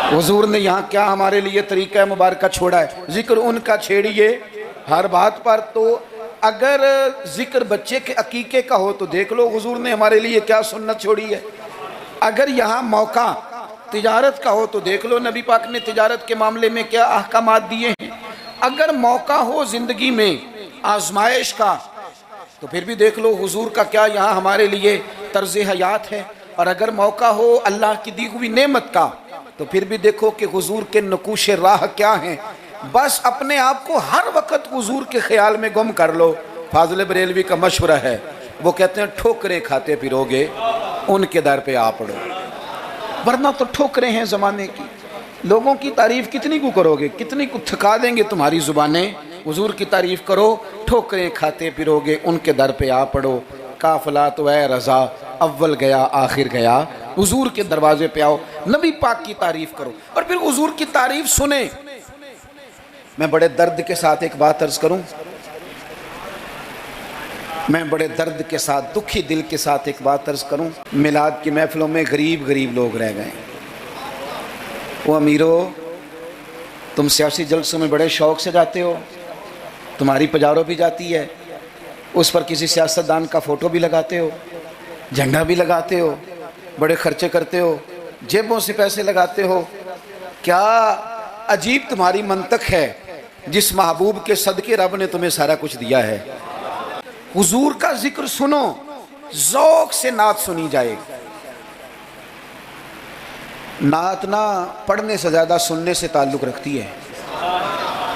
हुजूर ने यहाँ क्या हमारे लिए तरीका मुबारका छोड़ा है, जिक्र उनका छेड़िए हर बात पर। तो अगर जिक्र बच्चे के अकीके का हो तो देख लो हुजूर ने हमारे लिए क्या सुन्नत छोड़ी है। अगर यहाँ मौका तिजारत का हो तो देख लो नबी पाक ने तिजारत के मामले में क्या अहकामात दिए हैं। अगर मौका हो ज़िंदगी में आजमाइश का तो फिर भी देख लो हुजूर का क्या यहाँ हमारे लिए तर्ज हयात है। और अगर मौका हो अल्लाह की दी हुई नेमत का तो फिर भी देखो कि हुजूर के नकूश राह क्या हैं। बस अपने आप को हर वक्त हुजूर के ख्याल में गुम कर लो। फाजिल बरेलवी का मशवरा है, वो कहते हैं ठोकरें खाते फिरोगे उनके दर पे आ पड़ो, वरना तो ठोकरें हैं ज़माने की। लोगों की तारीफ़ कितनी को करोगे, कितनी को थका देंगे तुम्हारी ज़ुबानें। हुजूर की तारीफ़ करो, ठोकरें खाते फिरोगे उनके दर पे आ पड़ो। काफिला तो है रज़ा, अव्वल गया आखिर गया, हुजूर के दरवाजे पे आओ, नबी पाक की तारीफ़ करो और फिर हुजूर की तारीफ़ सुने। मैं बड़े दर्द के साथ एक बात अर्ज़ करूं, मैं बड़े दर्द के साथ दुखी दिल के साथ एक बात अर्ज़ करूं। मिलाद की महफिलों में गरीब लोग रह गए। वो अमीरों, तुम सियासी जलसों में बड़े शौक़ से जाते हो, तुम्हारी पजारो भी जाती है, उस पर किसी सियासतदान का फ़ोटो भी लगाते हो, झंडा भी लगाते हो, बड़े खर्चे करते हो, जेबों से पैसे लगाते हो। क्या अजीब तुम्हारी मंतक है जिस महबूब के सदके रब ने तुम्हें सारा कुछ दिया है। हुजूर का जिक्र सुनो, ज़ौक़ से नात सुनी जाए। नात ना पढ़ने से ज़्यादा सुनने से ताल्लुक़ रखती है।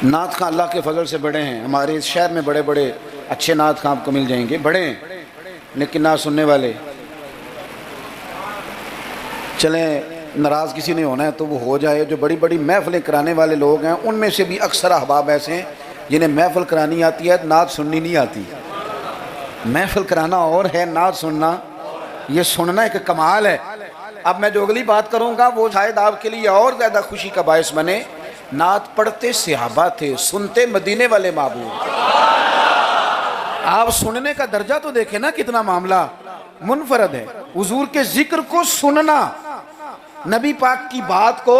नात खां अल्लाह के फजल से बड़े हैं, हमारे इस शहर में बड़े बड़े अच्छे नात खां आपको मिल जाएंगे, बड़े हैं, लेकिन नात सुनने वाले। चलें नाराज़ किसी ने होना है तो वो हो जाए। जो बड़ी बड़ी महफ़िलें कराने वाले लोग हैं उनमें से भी अक्सर अहबाब ऐसे हैं जिन्हें महफ़िल करानी आती है, नात सुननी नहीं आती। महफ़िल कराना और है, नात सुनना, ये सुनना एक कमाल है। अब मैं जो अगली बात करूँगा वो शायद आपके लिए और ज़्यादा खुशी का बायस बने। नात पढ़ते सहाबा थे, सुनते मदीने वाले महबूब। आप सुनने का दर्जा तो देखें ना, कितना मामला मुनफरद है। हुजूर के जिक्र को सुनना, नबी पाक की बात को,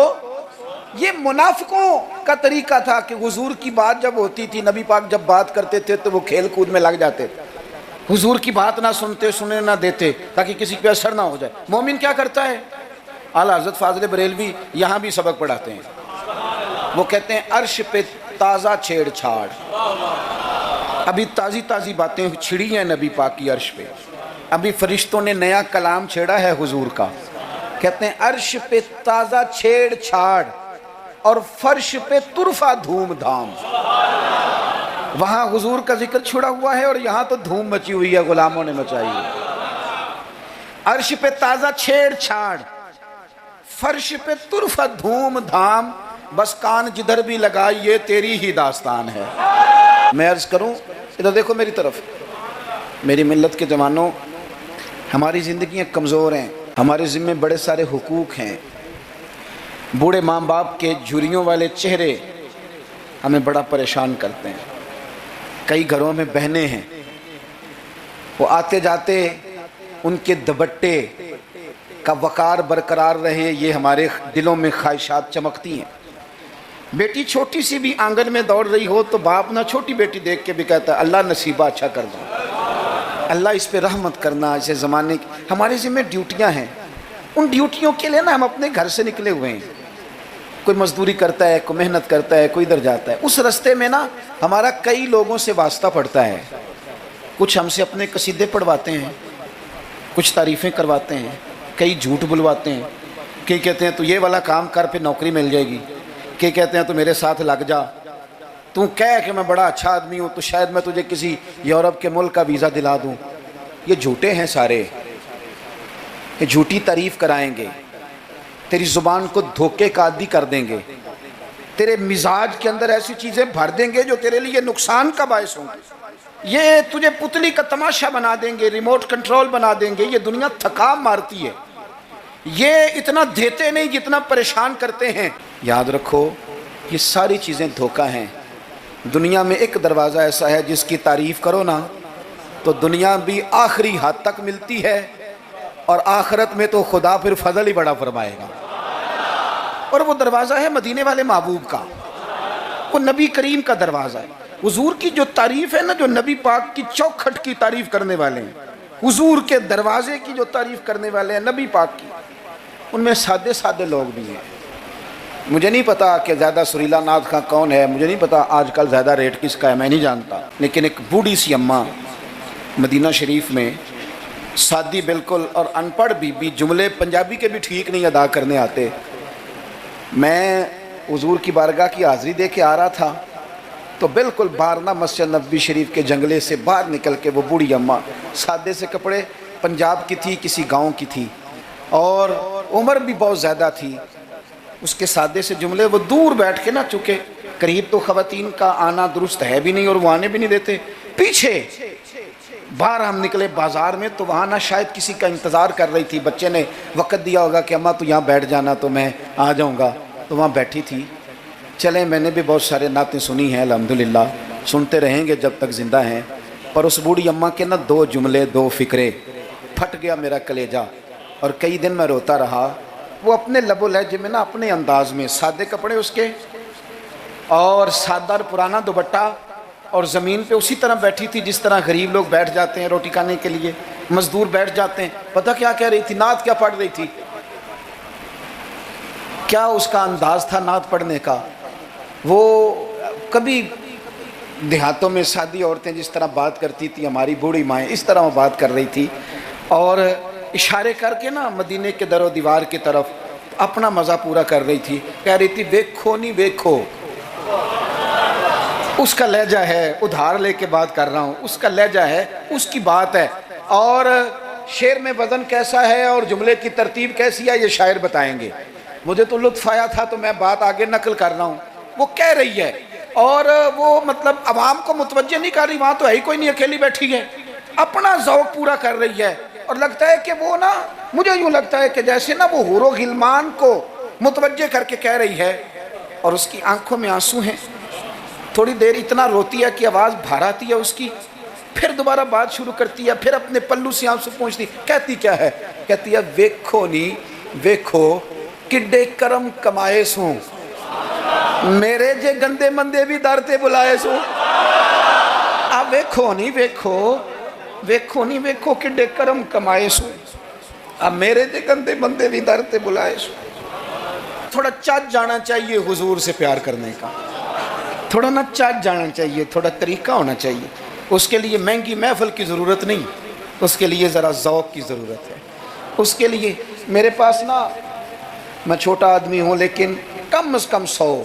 ये मुनाफिकों का तरीका था कि हुजूर की बात जब होती थी, नबी पाक जब बात करते थे तो वो खेल कूद में लग जाते थे। हुजूर की बात ना सुनते, सुनने ना देते ताकि किसी पे असर ना हो जाए। मोमिन क्या करता है, आला हज़रत फाज़िल बरेलवी यहाँ भी सबक पढ़ाते हैं। वो कहते हैं अर्श पे ताज़ा छेड़छाड़, अभी ताज़ी ताज़ी बातें छिड़ी हैं नबी पाक की अर्श पे, अभी फरिश्तों ने नया कलाम छेड़ा है हुजूर का। कहते हैं अर्श पे ताज़ा छेड़छाड़ और फर्श पे तुरफा धूम धाम। वहाँ हुजूर का जिक्र छुड़ा हुआ है और यहाँ तो धूम मची हुई है, गुलामों ने मचाई है। अर्श पे ताज़ा छेड़छाड़, फर्श पे तुरफा धूम धाम, बस कान जिधर भी लगाई ये तेरी ही दास्तान है। मैं अर्ज़ करूँ, इधर देखो मेरी तरफ, मेरी मिल्लत के जवानों, हमारी ज़िंदगियाँ कमज़ोर हैं, हमारे ज़िम्मे बड़े सारे हुकूक हैं। बूढ़े माँ बाप के झुर्रियों वाले चेहरे हमें बड़ा परेशान करते हैं। कई घरों में बहनें हैं, वो आते जाते उनके दुपट्टे का वक़ार बरकरार रहे, ये हमारे दिलों में ख्वाहिशात चमकती हैं। बेटी छोटी सी भी आंगन में दौड़ रही हो तो बाप ना छोटी बेटी देख के भी कहता है अल्लाह नसीबा अच्छा कर दो, अल्लाह इस पे रहमत करना। ऐसे ज़माने की हमारे ज़िम्मे ड्यूटियां हैं, उन ड्यूटियों के लिए ना हम अपने घर से निकले हुए हैं। कोई मजदूरी करता है, कोई मेहनत करता है, कोई इधर जाता है। उस रास्ते में ना हमारा कई लोगों से वास्ता पड़ता है। कुछ हमसे अपने कसीदे पढ़वाते हैं, कुछ तारीफ़ें करवाते हैं, कई झूठ बुलवाते हैं। कई कहते हैं तो ये वाला काम कर फिर नौकरी मिल जाएगी, कई कहते हैं तो मेरे साथ लग जा, तू कह कि मैं बड़ा अच्छा आदमी हूँ तो शायद मैं तुझे किसी यूरोप के मुल्क का वीज़ा दिला दूँ। ये झूठे हैं सारे, ये झूठी तारीफ़ कराएंगे, तेरी ज़ुबान को धोखे का आदी कर देंगे, तेरे मिजाज के अंदर ऐसी चीज़ें भर देंगे जो तेरे लिए नुकसान का बायस होंगे। ये तुझे पुतली का तमाशा बना देंगे, रिमोट कंट्रोल बना देंगे। ये दुनिया थका मारती है, ये इतना देते नहीं जितना परेशान करते हैं। याद रखो ये सारी चीज़ें धोखा हैं। दुनिया में एक दरवाज़ा ऐसा है जिसकी तारीफ़ करो ना तो दुनिया भी आखिरी हद तक मिलती है और आखिरत में तो खुदा फिर फजल ही बड़ा फरमाएगा। اور وہ دروازہ ہے مدینے والے محبوب کا، وہ نبی کریم کا دروازہ ہے۔ حضور کی جو تعریف ہے نا، جو نبی پاک کی چوکھٹ کی تعریف کرنے والے ہیں، حضور کے دروازے کی جو تعریف کرنے والے ہیں نبی پاک کی، ان میں سادے سادے لوگ بھی ہیں۔ مجھے نہیں پتا کہ زیادہ سریلا ناتھ خاں کون ہے، مجھے نہیں پتا آج کل زیادہ ریٹ کس کا ہے، میں نہیں جانتا، لیکن ایک بوڑھی سی اماں مدینہ شریف میں، سادی بالکل اور ان پڑھ بھی جملے پنجابی کے بھی ٹھیک نہیں ادا کرنے آتے۔ میں حضور کی بارگاہ کی حاضری دے کے آ رہا تھا تو بالکل باہر مسجد نبوی شریف کے جنگلے سے باہر نکل کے وہ بوڑھی اماں، سادے سے کپڑے، پنجاب کی تھی، کسی گاؤں کی تھی، اور عمر بھی بہت زیادہ تھی۔ اس کے سادے سے جملے وہ دور بیٹھ کے نا، چونکہ قریب تو خواتین کا آنا درست ہے بھی نہیں اور وہ آنے بھی نہیں دیتے، پیچھے باہر ہم نکلے بازار میں تو وہاں نا شاید کسی کا انتظار کر رہی تھی، بچے نے وقت دیا ہوگا کہ اماں تو یہاں بیٹھ جانا تو میں آ جاؤں گا، تو وہاں بیٹھی تھی۔ چلیں، میں نے بھی بہت سارے نعتیں سنی ہیں الحمدللہ، سنتے رہیں گے جب تک زندہ ہیں، پر اس بوڑھی اماں کے نا 2 جملے 2 فکرے، پھٹ گیا میرا کلیجہ، اور کئی دن میں روتا رہا۔ وہ اپنے لب و لہجے میں نا، اپنے انداز میں، سادے کپڑے اس کے اور سادہ پرانا دوپٹہ، اور زمین پہ اسی طرح بیٹھی تھی جس طرح غریب لوگ بیٹھ جاتے ہیں روٹی کھانے کے لیے، مزدور بیٹھ جاتے ہیں۔ پتہ کیا کہہ رہی تھی؟ نعت کیا پڑھ رہی تھی؟ کیا اس کا انداز تھا نعت پڑھنے کا؟ وہ کبھی دیہاتوں میں سادی عورتیں جس طرح بات کرتی تھی، ہماری بوڑھی مائیں اس طرح وہ بات کر رہی تھی، اور اشارے کر کے نا مدینے کے در و دیوار کی طرف اپنا مزہ پورا کر رہی تھی، کہہ رہی تھی ویکھو نہیں ویکھو۔ اس کا لہجہ ہے، ادھار لے کے بات کر رہا ہوں، اس کا لہجہ ہے، اس کی بات ہے، اور شعر میں وزن کیسا ہے اور جملے کی ترتیب کیسی ہے یہ شاعر بتائیں گے۔ مجھے تو لطف آیا تھا تو میں بات آگے نقل کر رہا ہوں۔ وہ کہہ رہی ہے اور وہ مطلب عوام کو متوجہ نہیں کر رہی، وہاں تو ہے ہی کوئی نہیں، اکیلی بیٹھی ہے، اپنا ذوق پورا کر رہی ہے، اور لگتا ہے کہ وہ نا، مجھے یوں لگتا ہے کہ جیسے نا وہ حور و غلمان کو متوجہ کر کے کہہ رہی ہے، اور اس کی آنکھوں میں آنسو ہیں۔ تھوڑی دیر اتنا روتی ہے کہ آواز بھار آتی ہے اس کی، پھر دوبارہ بات شروع کرتی ہے، پھر اپنے پلو سے آنسو پوچھتی، کہتی کیا ہے؟ کہتی ہے ویکھو نی ویکھو کڈے کرم کمائے سوں، میرے جے گندے مندے بھی در تے بلائے سوں۔ آ ویکھو نی ویکھو، ویکھو نی ویکھو کڈے کرم کمائے سوں، اب میرے جے گندے مندے بھی در تے بلائے سوں۔ تھوڑا چاچ جانا چاہیے حضور سے پیار کرنے کا، تھوڑا نا چاچ جانا چاہیے، تھوڑا طریقہ ہونا چاہیے۔ اس کے لیے مہنگی محفل کی ضرورت نہیں، اس کے لیے ذرا ذوق کی ضرورت ہے۔ اس کے لیے میرے پاس نا، میں چھوٹا آدمی ہوں لیکن کم از کم 100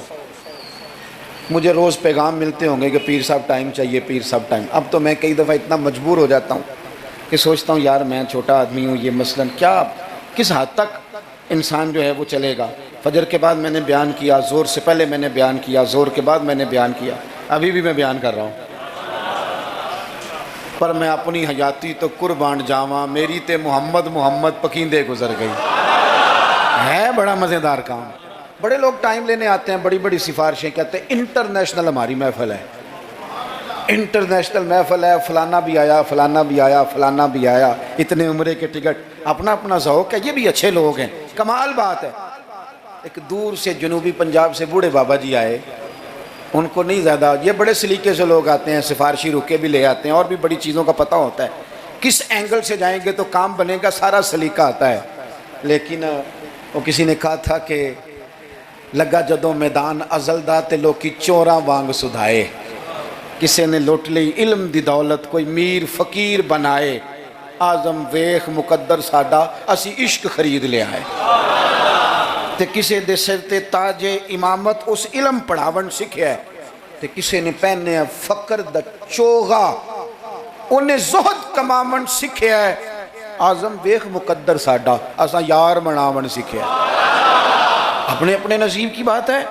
مجھے روز پیغام ملتے ہوں گے کہ پیر صاحب ٹائم چاہیے، پیر صاحب ٹائم۔ اب تو میں کئی دفعہ اتنا مجبور ہو جاتا ہوں کہ سوچتا ہوں یار میں چھوٹا آدمی ہوں، یہ مثلاً کیا کس حد تک انسان جو ہے وہ چلے گا۔ فجر کے بعد میں نے بیان کیا، زور سے پہلے میں نے بیان کیا، زور کے بعد میں نے بیان کیا، ابھی بھی میں بیان کر رہا ہوں۔ پر میں اپنی حیاتی تو قربان جاواں، میری تے محمد محمد پکیندے گزر گئی۔ ہے بڑا مزیدار کام۔ بڑے لوگ ٹائم لینے آتے ہیں، بڑی بڑی سفارشیں، کہتے ہیں انٹرنیشنل ہماری محفل ہے، انٹرنیشنل محفل ہے، فلانا بھی آیا، فلانا بھی آیا، فلانا بھی آیا، اتنے عمرے کے ٹکٹ، اپنا اپنا ذوق ہے، یہ بھی اچھے لوگ ہیں، کمال بات ہے۔ ایک دور سے جنوبی پنجاب سے بوڑھے بابا جی آئے، ان کو نہیں زیادہ، یہ بڑے سلیقے سے لوگ آتے ہیں، سفارشی رکے بھی لے آتے ہیں، اور بھی بڑی چیزوں کا پتہ ہوتا ہے، کس اینگل سے جائیں گے تو کام بنے گا، سارا سلیقہ آتا ہے۔ لیکن وہ کسی نے کہا تھا کہ لگا جدوں میدان ازل دا تے لوکی چوراں وانگ سدھائے، کسی نے لوٹ لی علم دی دولت کوئی میر فقیر بنائے، آزم ویخ مقدر ساڈا اسی عشق خرید لے آئے، تے کسے دے سر تے تاج امامت اس علم پڑھاون سکھیا ہے، تے کسے نے پہنے فقر دا چوغا انہیں زہد کماون سکھیا ہے، آزم ویخ مقدر ساڈا اسا یار مناون سکھیا ہے۔ اپنے اپنے نصیب کی بات ہے۔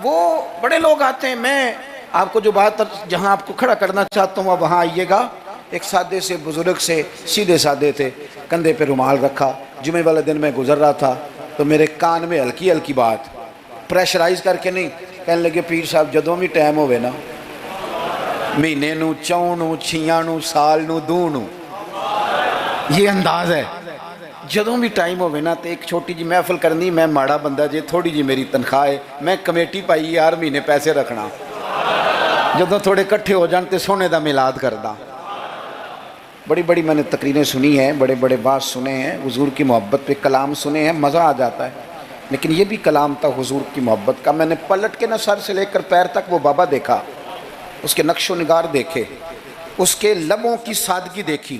وہ بڑے لوگ آتے ہیں، میں آپ کو جو بات جہاں آپ کو کھڑا کرنا چاہتا ہوں وہاں آئیے گا۔ ایک سادے سے بزرگ سے، سیدھے سادے تھے، کندھے پہ رومال رکھا، جمعے والے دن میں گزر رہا تھا تو میرے کان میں ہلکی ہلکی بات، پریشرائز کر کے نہیں، کہنے لگے پیر صاحب جدوں بھی ٹائم ہوئے نا، مہینے نو، چون نو، چھیاں نو، سال نو، دو نو، یہ انداز ہے، ਜਦੋਂ ਵੀ ਟਾਈਮ ਹੋਵੇ ਨਾ ਤੇ ਇੱਕ ਛੋਟੀ ਜੀ ਮਹਿਫਲ ਕਰਨੀ, ਮੈਂ ਮਾੜਾ ਬੰਦਾ ਜੇ, ਥੋੜੀ ਜੀ ਮੇਰੀ ਤਨਖਾਹ ਹੈ, ਮੈਂ ਕਮੇਟੀ ਪਾਈ ਹਰ ਮਹੀਨੇ ਪੈਸੇ ਰੱਖਣਾ, ਜਦੋਂ ਥੋੜੇ ਇਕट्ठे हो जान तो सोने का मिलाद करदा। बड़ी बड़ी मैंने तकरीरें सुनी हैं, बड़े बड़े बात सुने हैं, हुजूर की मोहब्बत पे कलाम सुने हैं, मज़ा आ जाता है। लेकिन ये भी कलाम था हुजूर की मोहब्बत का। मैंने पलट के ना सर से लेकर पैर तक वो बाबा देखा, उसके नक्शो निगार देखे, उसके लबों की सादगी देखी,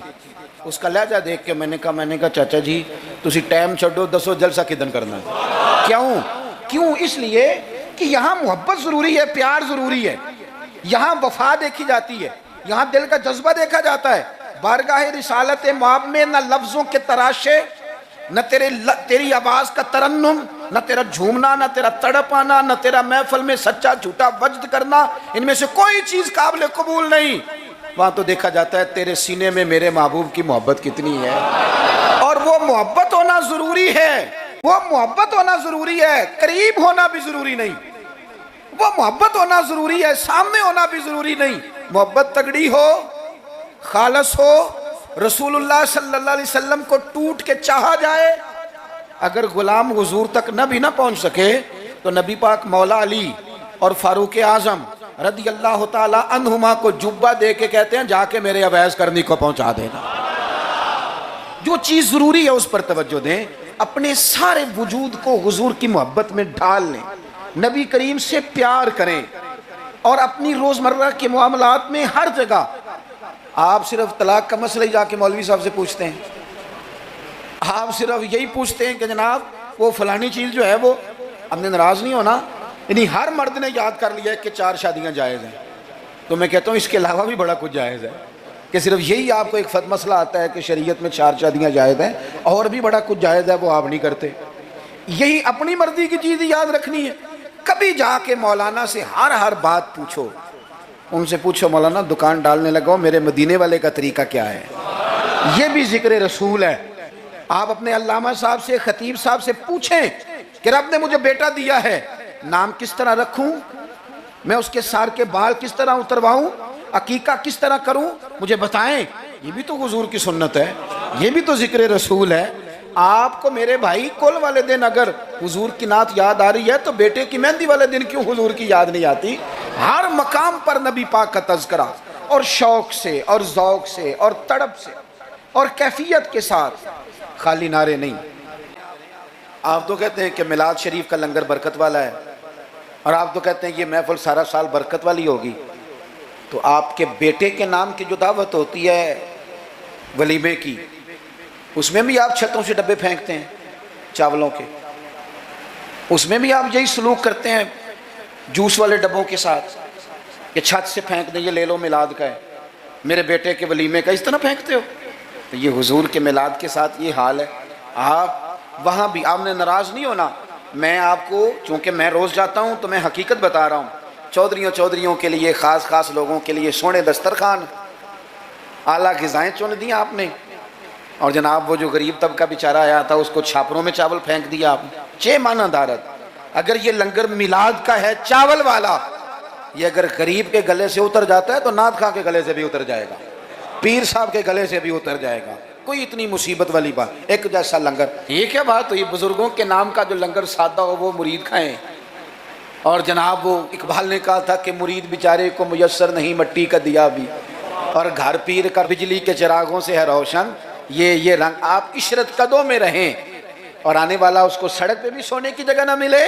उसका लहजा देख के मैंने कहा चाचा जी तुसी टाइम छड्डो, दसो जलसा किदन करना है। क्यों? इसलिए कि यहाँ मोहब्बत ज़रूरी है, प्यार ज़रूरी है, यहाँ वफा देखी जाती है, यहाँ दिल का जज्बा देखा जाता है। बारगाह रिसालत माब में न लफ्ज़ों के तराशे, न तेरी आवाज़ का तरन्नुम, न तेरा झूमना, न तेरा तड़प आना, न तेरा महफिल में सच्चा झूठा वज्द करना, इनमें से कोई चीज़ काबिल कबूल नहीं। वहाँ तो देखा जाता है तेरे सीने में मेरे महबूब की मोहब्बत कितनी है। और वो मोहब्बत होना ज़रूरी है, वो मोहब्बत होना ज़रूरी है, करीब होना भी ज़रूरी नहीं। वो मोहब्बत होना ज़रूरी है, सामने होना भी ज़रूरी नहीं। मोहब्बत तगड़ी हो, खालस हो, रसूलुल्लाह सल्लल्लाहु अलैहि वसल्लम को टूट के चाहा जाए। अगर गुलाम हुजूर तक न भी ना पहुंच सके तो नबी पाक मौला अली और फारूक आजम रदी अल्लाह ताला अन्हुमा को जुब्बा दे के कहते हैं जाके मेरे अवैस करनी को पहुंचा देना। जो चीज़ ज़रूरी है उस पर तवज्जो दें, अपने सारे वजूद को हुजूर की मोहब्बत में ढाल लें, नबी करीम से प्यार करें। और अपनी रोज़मर्रा के मामलात में हर जगह आप सिर्फ तलाक का मसला ही जाके मौलवी साहब से पूछते हैं, आप सिर्फ यही पूछते हैं कि जनाब वो फलानी चीज़ जो है वो, हमने नाराज़ नहीं होना। यानी हर मर्द ने याद कर लिया है कि 4 शादियाँ जायज़ हैं, तो मैं कहता हूँ इसके अलावा भी बड़ा कुछ जायज़ है, कि सिर्फ यही आपको एक मसला आता है कि शरीयत में 4 शादियाँ जायज़ हैं, और भी बड़ा कुछ जायज़ है वो आप नहीं करते। यही अपनी मर्जी की चीज़ याद रखनी है। कभी जाके मौलाना से हर बात पूछो, उनसे पूछो मौलाना दुकान डालने लगा हूं, मेरे मदीने वाले का तरीका क्या है, ये भी जिक्र रसूल है। आप अपने अल्लामा साहब से, खतीब साहब से पूछें कि रब ने मुझे बेटा दिया है, नाम किस तरह रखूं, मैं उसके सार के बाल किस तरह उतरवाऊं, अकीका किस तरह करूं, मुझे बताएं। ये भी तो हुजूर की सुन्नत है, ये भी तो जिक्र रसूल है। आपको मेरे भाई कुल वाले दिन अगर हुजूर की नात याद आ रही है तो बेटे की मेहंदी वाले दिन क्यों हुजूर की याद नहीं आती। हर मकाम पर नबी पाक का तज़किरा, और शौक से और ज़ौक़ से और तड़प से और कैफियत के साथ, खाली नारे नहीं। आप तो कहते हैं कि मिलाद शरीफ का लंगर बरकत वाला है, और आप तो कहते हैं ये महफिल सारा साल बरकत वाली होगी, तो आपके बेटे के नाम की जो दावत होती है वलीमे की, उसमें भी आप छतों से डब्बे फेंकते हैं चावलों के, उसमें भी आप यही सलूक करते हैं जूस वाले डब्बों के साथ कि छत से फेंक दें, ये ले लो मिलाद का है, मेरे बेटे के वलीमे का, इस तरह फेंकते हो। तो ये हुजूर के मिलाद के साथ ये हाल है। आप वहाँ भी आपने नाराज़ नहीं होना। मैं आपको, चूँकि मैं रोज़ जाता हूँ तो मैं हकीकत बता रहा हूँ, चौधरियों के लिए, ख़ास लोगों के लिए सोने दस्तरखान, आला ग़िज़ाएँ चुन दी आपने, और जनाब वो जो गरीब तबका बेचारा आया था उसको छापरों में चावल फेंक दिया आपने। चे माना दारत, अगर ये लंगर मिलाद का है चावल वाला, ये अगर गरीब के गले से उतर जाता है तो नाथ खां के गले से भी उतर जाएगा, पीर साहब के गले से भी उतर जाएगा। कोई इतनी मुसीबत वाली बात, एक जैसा लंगर, ये क्या बात हुई। बुजुर्गों के नाम का जो लंगर सादा हो वो मुरीद खाएं। और जनाब वो इकबाल ने कहा था कि मुरीद बेचारे को मुयस्सर नहीं मट्टी का दिया भी, और घर पीर का बिजली के चिरागों से है रोशन। ये रंग, आप इशरत कदों में रहें और आने वाला उसको सड़क पे भी सोने की जगह ना मिले।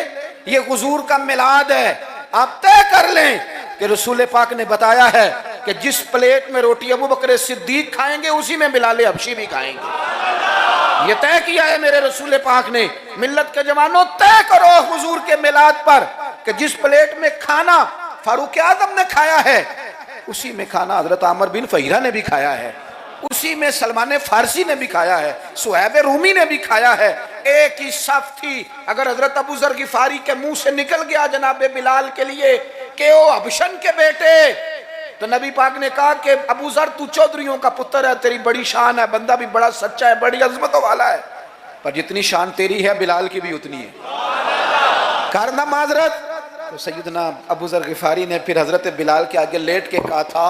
ये हुजूर का मिलाद है। आप तय कर लें कि रसूल पाक ने बताया है कि जिस प्लेट में रोटी अबू बकर सिद्दीक खाएंगे उसी में बिलाल हबशी भी खाएंगे। ये तय किया है मेरे रसूल पाक ने। मिल्लत के जवानों, तय करो हुजूर के मिलाद पर कि जिस प्लेट में खाना फारूक आजम ने खाया है उसी में खाना हजरत आमर बिन फहीरा ने भी खाया है, उसी में सलमान फारसी ने भी खाया है, सुहैब रूमी ने भी खाया है। एक ही सफ थी। अगर हजरत अबू जर गिफारी के मुंह से निकल गया जनाबे बिलाल के लिए कि ओ हबशन के बेटे, तो नबी पाक ने कहा कि अबू जर तू चौधरियों का पुत्र है, तेरी बड़ी शान है, बंदा भी बड़ा सच्चा है, बड़ी अजमतों वाला है, पर जितनी शान तेरी है बिलाल की भी उतनी है, करना माजरत। तो सैयदना अबू जर गिफारी ने फिर हजरत बिलाल के आगे लेट के कहा था,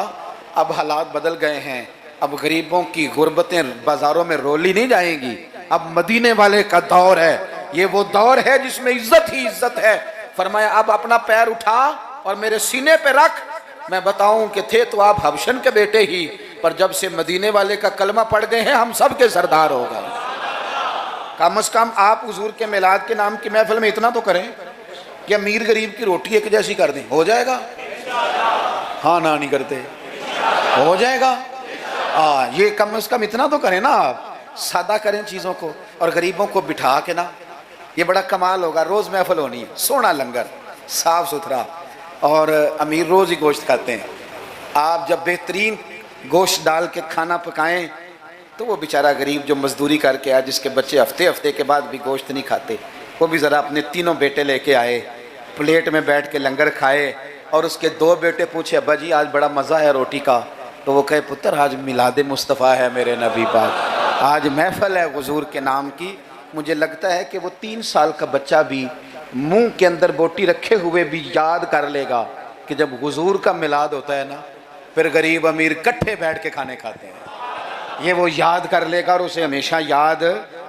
अब हालात बदल गए हैं, अब गरीबों की गुर्बतें बाजारों में रोली नहीं जाएंगी, اب مدینے والے کا دور ہے، یہ وہ دور ہے جس میں عزت ہی عزت ہے۔ فرمایا اب اپنا پیر اٹھا اور میرے سینے پہ رکھ، میں بتاؤں کہ تھے تو آپ حبشن کے بیٹے ہی، پر جب سے مدینے والے کا کلمہ پڑھ گئے ہیں ہم سب کے سردار ہو گئے۔ کم از کم آپ حضور کے میلاد کے نام کی محفل میں اتنا تو کریں کہ امیر غریب کی روٹی ایک جیسی کر دیں، ہو جائے گا؟ ہاں نہ نہیں کرتے، ہو جائے گا؟ یہ کم از کم اتنا تو کریں نا، آپ سادہ کریں چیزوں کو اور غریبوں کو بٹھا کے نا، یہ بڑا کمال ہوگا۔ روز محفل ہونی ہے، سونا لنگر، صاف ستھرا، اور امیر روز ہی گوشت کھاتے ہیں۔ آپ جب بہترین گوشت ڈال کے کھانا پکائیں تو وہ بیچارہ غریب جو مزدوری کر کے آئے، جس کے بچے ہفتے کے بعد بھی گوشت نہیں کھاتے، وہ بھی ذرا اپنے تینوں بیٹے لے کے آئے، پلیٹ میں بیٹھ کے لنگر کھائے، اور اس کے دو بیٹے پوچھے ابا جی آج بڑا مزہ ہے روٹی کا، تو وہ کہے پتر آج میلاد مصطفیٰ ہے میرے نبی پاک، آج محفل ہے حضور کے نام کی۔ مجھے لگتا ہے کہ وہ 3 سال کا بچہ بھی منہ کے اندر بوٹی رکھے ہوئے بھی یاد کر لے گا کہ جب حضور کا میلاد ہوتا ہے نا، پھر غریب امیر کٹھے بیٹھ کے کھانے کھاتے ہیں، یہ وہ یاد کر لے گا اور اسے ہمیشہ یاد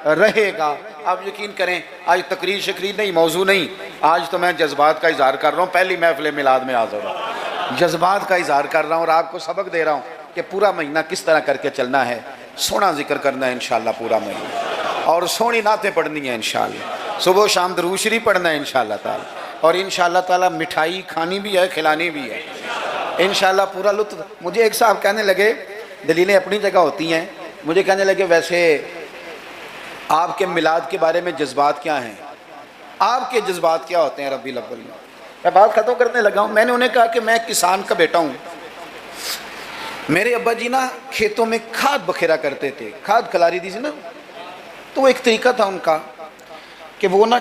رہے گا۔ آپ یقین کریں آج تقریر شکریر نہیں، موضوع نہیں، آج تو میں جذبات کا اظہار کر رہا ہوں، پہلی محفل میلاد میں حاضر ہوں، جذبات کا اظہار کر رہا ہوں اور آپ کو سبق دے رہا ہوں کہ پورا مہینہ کس طرح کر کے چلنا ہے، سونا ذکر کرنا ہے انشاءاللہ پورا مہینہ، اور سونی نعتیں پڑھنی ہیں انشاءاللہ، صبح و شام درود شریف پڑھنا ہے انشاءاللہ تعالی، اور انشاءاللہ تعالی مٹھائی کھانی بھی ہے کھلانی بھی ہے انشاءاللہ پورا لطف۔ مجھے ایک صاحب کہنے لگے، دلیلیں اپنی جگہ ہوتی ہیں، مجھے کہنے لگے ویسے آپ کے میلاد کے بارے میں جذبات کیا ہیں، آپ کے جذبات کیا ہوتے ہیں ربیع الاول میں؟ میں بات ختم کرنے لگا ہوں۔ میں نے انہیں کہا کہ میں کسان کا بیٹا ہوں، میرے ابا جی نا کھیتوں میں کھاد بکھیرا کرتے تھے، کھاد کھلاری دی تھی نا، تو ایک طریقہ تھا ان کا کہ وہ نا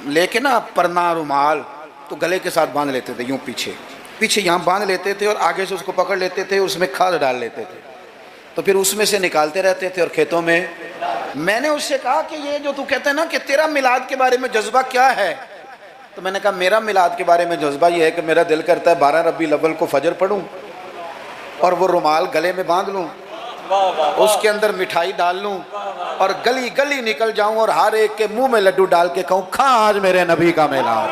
لے کے نا پرنا رومال تو گلے کے ساتھ باندھ لیتے تھے، یوں پیچھے یہاں باندھ لیتے تھے اور آگے سے اس کو پکڑ لیتے تھے، اس میں کھاد ڈال لیتے تھے، تو پھر اس میں سے نکالتے رہتے تھے اور کھیتوں میں۔ میں نے اس سے کہا کہ یہ جو تو کہتا ہے نا کہ تیرا میلاد کے بارے میں جذبہ کیا ہے، تو میں نے کہا میرا میلاد کے بارے میں جذبہ یہ ہے کہ میرا دل کرتا ہے 12 ربیع الاول کو فجر پڑھوں اور وہ رومال گلے میں باندھ لوں، اس کے اندر مٹھائی ڈال لوں اور گلی گلی نکل جاؤں اور ہر ایک کے منہ میں لڈو ڈال کے کہوں کھا آج میرے نبی کا میلاد۔